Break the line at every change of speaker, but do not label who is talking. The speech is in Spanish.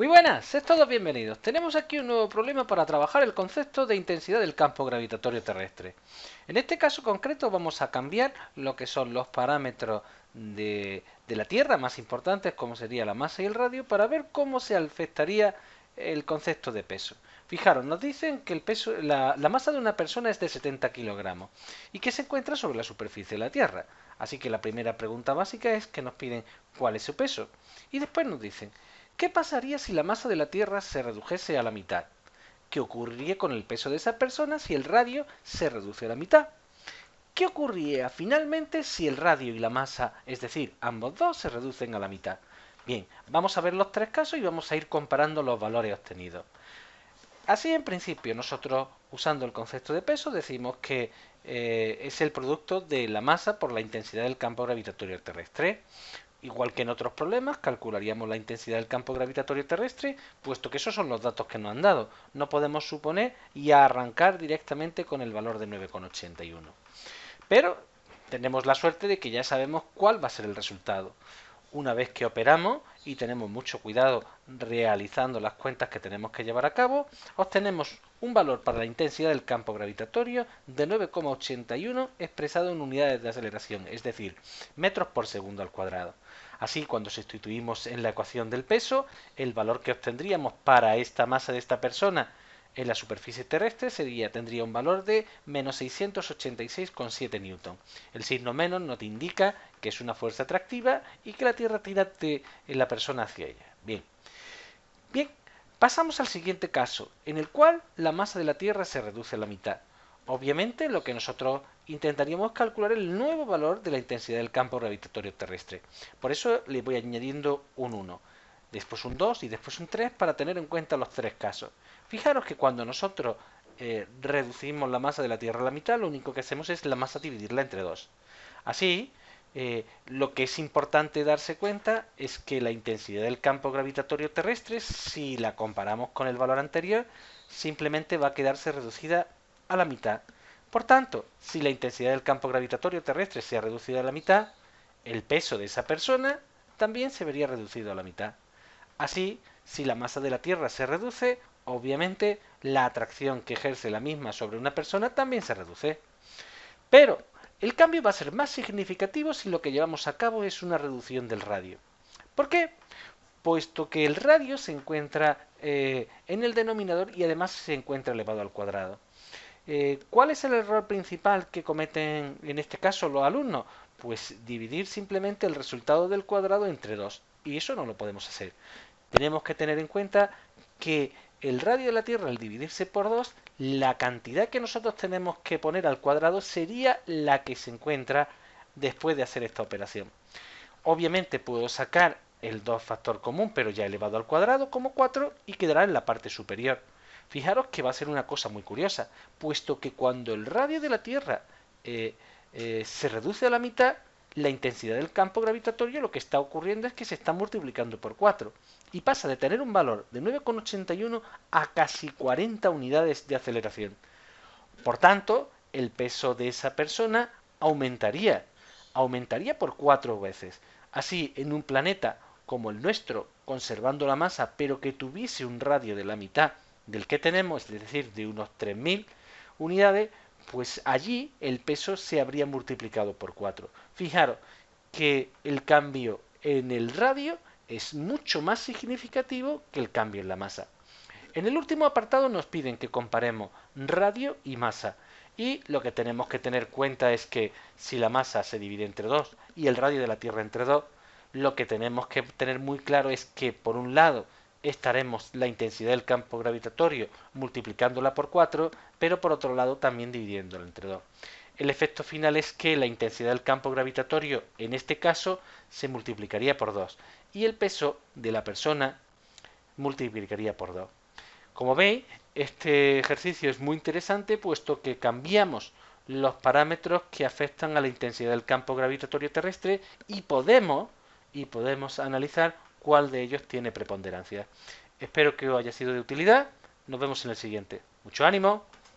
Muy buenas, sed todos bienvenidos. Tenemos aquí un nuevo problema para trabajar el concepto de intensidad del campo gravitatorio terrestre. En este caso concreto vamos a cambiar lo que son los parámetros de la Tierra más importantes, como sería la masa y el radio, para ver cómo se afectaría el concepto de peso. Fijaros, nos dicen que el peso, la masa de una persona es de 70 kilogramos y que se encuentra sobre la superficie de la Tierra. Así que la primera pregunta básica es que nos piden cuál es su peso. Y después nos dicen, ¿qué pasaría si la masa de la Tierra se redujese a la mitad? ¿Qué ocurriría con el peso de esa persona si el radio se reduce a la mitad? ¿Qué ocurriría finalmente si el radio y la masa, es decir, ambos dos, se reducen a la mitad? Bien, vamos a ver los tres casos y vamos a ir comparando los valores obtenidos. Así, en principio, nosotros, usando el concepto de peso, decimos que es el producto de la masa por la intensidad del campo gravitatorio terrestre. Igual que en otros problemas, calcularíamos la intensidad del campo gravitatorio terrestre, puesto que esos son los datos que nos han dado. No podemos suponer y arrancar directamente con el valor de 9,81. Pero tenemos la suerte de que ya sabemos cuál va a ser el resultado. Una vez que operamos y tenemos mucho cuidado realizando las cuentas que tenemos que llevar a cabo, obtenemos un valor para la intensidad del campo gravitatorio de 9,81 expresado en unidades de aceleración, es decir, metros por segundo al cuadrado. Así, cuando sustituimos en la ecuación del peso, el valor que obtendríamos para esta masa de esta persona en la superficie terrestre tendría un valor de menos 686,7 newton. El signo menos nos indica que es una fuerza atractiva y que la Tierra tira de la persona hacia ella. Bien, pasamos al siguiente caso, en el cual la masa de la Tierra se reduce a la mitad. Obviamente lo que nosotros intentaríamos calcular el nuevo valor de la intensidad del campo gravitatorio terrestre. Por eso le voy añadiendo un 1, después un 2 y después un 3 para tener en cuenta los tres casos. Fijaros que cuando nosotros reducimos la masa de la Tierra a la mitad, lo único que hacemos es la masa dividirla entre 2. Así, lo que es importante darse cuenta es que la intensidad del campo gravitatorio terrestre, si la comparamos con el valor anterior, simplemente va a quedarse reducida a la mitad. Por tanto, si la intensidad del campo gravitatorio terrestre se ha reducido a la mitad, el peso de esa persona también se vería reducido a la mitad. Así, si la masa de la Tierra se reduce, obviamente la atracción que ejerce la misma sobre una persona también se reduce. Pero el cambio va a ser más significativo si lo que llevamos a cabo es una reducción del radio. ¿Por qué? Puesto que el radio se encuentra en el denominador y además se encuentra elevado al cuadrado. ¿Cuál es el error principal que cometen en este caso los alumnos? Pues dividir simplemente el resultado del cuadrado entre 2. Y eso no lo podemos hacer. Tenemos que tener en cuenta que el radio de la Tierra, al dividirse por 2, la cantidad que nosotros tenemos que poner al cuadrado sería la que se encuentra después de hacer esta operación. Obviamente puedo sacar el 2 factor común, pero ya elevado al cuadrado, como 4, y quedará en la parte superior. Fijaros que va a ser una cosa muy curiosa, puesto que cuando el radio de la Tierra se reduce a la mitad, la intensidad del campo gravitatorio lo que está ocurriendo es que se está multiplicando por 4 y pasa de tener un valor de 9,81 a casi 40 unidades de aceleración. Por tanto, el peso de esa persona aumentaría por 4 veces. Así, en un planeta como el nuestro, conservando la masa, pero que tuviese un radio de la mitad del que tenemos, es decir, de unos 3.000 unidades, pues allí el peso se habría multiplicado por 4. Fijaros que el cambio en el radio es mucho más significativo que el cambio en la masa. En el último apartado nos piden que comparemos radio y masa. Y lo que tenemos que tener en cuenta es que si la masa se divide entre 2 y el radio de la Tierra entre 2, lo que tenemos que tener muy claro es que por un lado estaremos la intensidad del campo gravitatorio multiplicándola por 4, pero por otro lado también dividiéndola entre 2. El efecto final es que la intensidad del campo gravitatorio en este caso se multiplicaría por 2 y el peso de la persona multiplicaría por 2. Como veis, este ejercicio es muy interesante puesto que cambiamos los parámetros que afectan a la intensidad del campo gravitatorio terrestre y podemos analizar cuál de ellos tiene preponderancia. Espero que os haya sido de utilidad. Nos vemos en el siguiente. ¡Mucho ánimo!